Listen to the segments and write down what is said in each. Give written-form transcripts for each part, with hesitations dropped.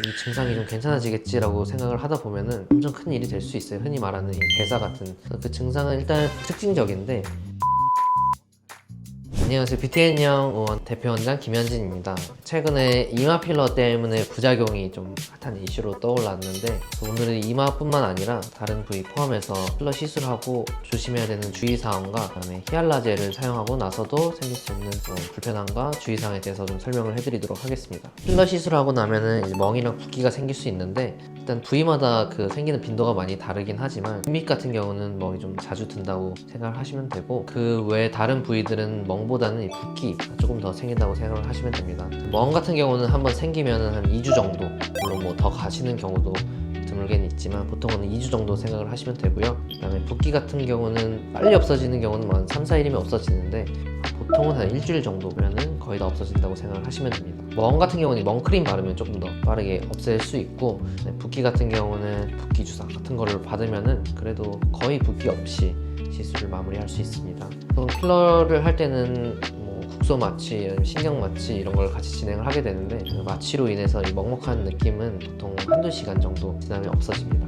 이 증상이 좀 괜찮아지겠지라고 생각을 하다 보면은 엄청 큰 일이 될 수 있어요. 흔히 말하는 이 괴사 같은 그 증상은 일단 특징적인데. 안녕하세요. 뷰티앤영 의원 대표원장 김현진입니다. 최근에 이마 필러 때문에 부작용이 좀 핫한 이슈로 떠올랐는데, 오늘은 이마뿐만 아니라 다른 부위 포함해서 필러 시술하고 조심해야 되는 주의사항과 그다음에 히알라젤을 사용하고 나서도 생길 수 있는 불편함과 주의사항에 대해서 좀 설명을 해드리도록 하겠습니다. 필러 시술하고 나면은 이제 멍이랑 붓기가 생길 수 있는데, 일단 부위마다 그 생기는 빈도가 많이 다르긴 하지만 밑 같은 경우는 멍이 좀 자주 든다고 생각을 하시면 되고, 그 외에 다른 부위들은 멍보다는 이 붓기가 조금 더 생긴다고 생각을 하시면 됩니다. 멍 같은 경우는 한번 생기면 한 2주 정도, 물론 뭐 더 가시는 경우도 드물게는 있지만 보통은 2주 정도 생각을 하시면 되고요. 그 다음에 붓기 같은 경우는 빨리 없어지는 경우는 한 3, 4일이면 없어지는데, 보통은 한 일주일 정도면은 거의 다 없어진다고 생각을 하시면 됩니다. 멍 같은 경우는 멍크림 바르면 조금 더 빠르게 없앨 수 있고, 붓기 같은 경우는 붓기 주사 같은 거를 받으면은 그래도 거의 붓기 없이 시술을 마무리할 수 있습니다. 보통 필러를 할 때는 국소 마취, 신경 마취 이런 걸 같이 진행을 하게 되는데, 그 마취로 인해서 이 먹먹한 느낌은 보통 한두 시간 정도 지나면 없어집니다.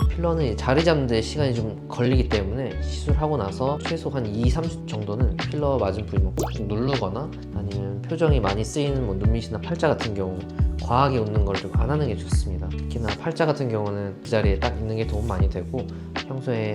필러는 자리 잡는 데 시간이 좀 걸리기 때문에 시술하고 나서 최소 한 2, 3주 정도는 필러 맞은 부위를 꾹 누르거나, 아니면 표정이 많이 쓰이는 눈밑이나 팔자 같은 경우 과하게 웃는 걸 좀 안 하는 게 좋습니다. 특히나 팔자 같은 경우는 그 자리에 딱 있는 게 도움 많이 되고, 평소에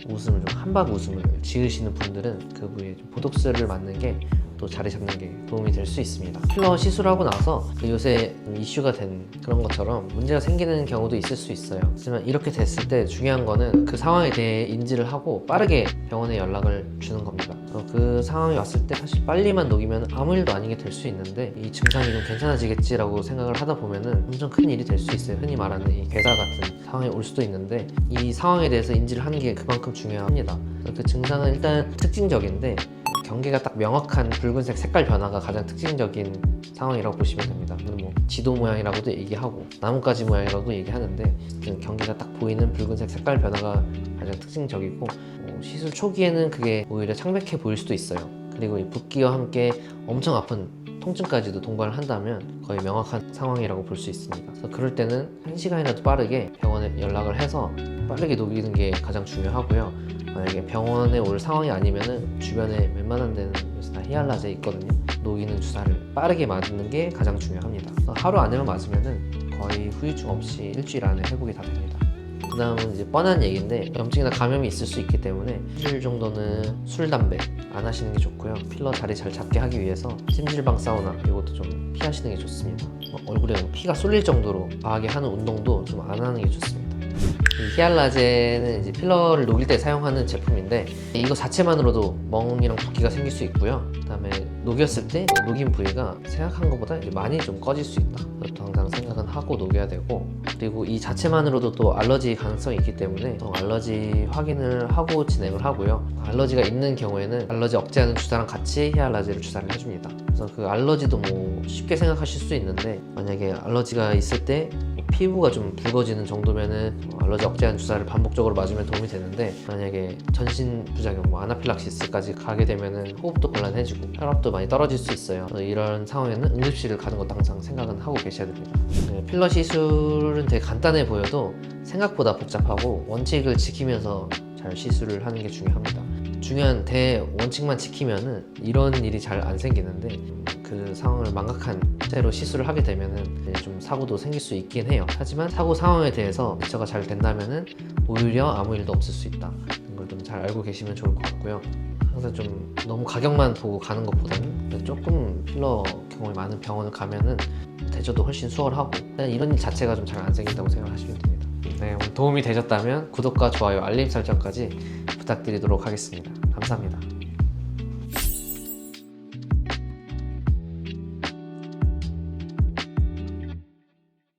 웃음을 좀 한박 웃음을 지으시는 분들은 그 부위에 좀 보톡스를 맞는 게 또 자리 잡는 게 도움이 될 수 있습니다. 필러 시술하고 나서 요새 이슈가 된 그런 것처럼 문제가 생기는 경우도 있을 수 있어요. 하지만 이렇게 됐을 때 중요한 거는 그 상황에 대해 인지를 하고 빠르게 병원에 연락을 주는 겁니다. 그 상황이 왔을 때 사실 빨리만 녹이면 아무 일도 아니게 될 수 있는데, 이 증상이 좀 괜찮아지겠지라고 생각을 하다 보면은 엄청 큰 일이 될 수 있어요. 흔히 말하는 이 괴사 같은 상황이 올 수도 있는데, 이 상황에 대해서 인지를 하는 게 그만큼 중요합니다. 그 증상은 일단 특징적인데, 경계가 딱 명확한 붉은색 색깔 변화가 가장 특징적인 상황이라고 보시면 됩니다. 뭐 지도 모양이라고도 얘기하고 나뭇가지 모양이라고도 얘기하는데, 경계가 딱 보이는 붉은색 색깔 변화가 가장 특징적이고, 시술 초기에는 그게 오히려 창백해 보일 수도 있어요. 그리고 이 붓기와 함께 엄청 아픈 통증까지도 동반을 한다면 거의 명확한 상황이라고 볼 수 있습니다. 그래서 그럴 때는 1시간이라도 빠르게 병원에 연락을 해서 빠르게 녹이는 게 가장 중요하고요. 만약에 병원에 올 상황이 아니면은 주변에 웬만한 데는 요새 다 히알라제 있거든요. 녹이는 주사를 빠르게 맞는 게 가장 중요합니다. 하루 안에만 맞으면은 거의 후유증 없이 일주일 안에 회복이 다 됩니다. 그 다음은 이제 뻔한 얘기인데, 염증이나 감염이 있을 수 있기 때문에 일주일 정도는 술, 담배 안 하시는 게 좋고요. 필러 자리 잘 잡게 하기 위해서 찜질방, 사우나 이것도 좀 피하시는 게 좋습니다. 얼굴에 피가 쏠릴 정도로 과하게 하는 운동도 좀 안 하는 게 좋습니다. 이 히알라제는 이제 필러를 녹일 때 사용하는 제품인데, 이거 자체만으로도 멍이랑 붓기가 생길 수 있고요. 그 다음에 녹였을 때 녹인 부위가 생각한 것보다 이제 많이 좀 꺼질 수 있다. 그것도 항상 생각은 하고 녹여야 되고, 그리고 이 자체만으로도 또 알러지 가능성이 있기 때문에 알러지 확인을 하고 진행을 하고요. 알러지가 있는 경우에는 알러지 억제하는 주사랑 같이 히알라제를 주사를 해줍니다. 그래서 그 알러지도 뭐 쉽게 생각하실 수 있는데, 만약에 알러지가 있을 때 피부가 좀 붉어지는 정도면은 알러지 억제하는 주사를 반복적으로 맞으면 도움이 되는데, 만약에 전신 부작용, 아나필락시스까지 가게 되면은 호흡도 곤란해지고 혈압도 많이 떨어질 수 있어요. 이런 상황에는 응급실을 가는 것도 항상 생각은 하고 계셔야 됩니다. 필러 시술은 되게 간단해 보여도 생각보다 복잡하고 원칙을 지키면서 잘 시술을 하는 게 중요합니다. 중요한 대원칙만 지키면은 이런 일이 잘 안 생기는데, 그 상황을 망각한 채로 시술을 하게 되면은 좀 사고도 생길 수 있긴 해요. 하지만 사고 상황에 대해서 대처가 잘 된다면은 오히려 아무 일도 없을 수 있다. 이걸 좀 잘 알고 계시면 좋을 것 같고요. 항상 좀 너무 가격만 보고 가는 것보다는 조금 필러 경험이 많은 병원을 가면은 대처도 훨씬 수월하고, 이런 일 자체가 좀 잘 안 생긴다고 생각하시면 됩니다. 네, 오늘 도움이 되셨다면 구독과 좋아요, 알림 설정까지 부탁드리도록 하겠습니다. 감사합니다.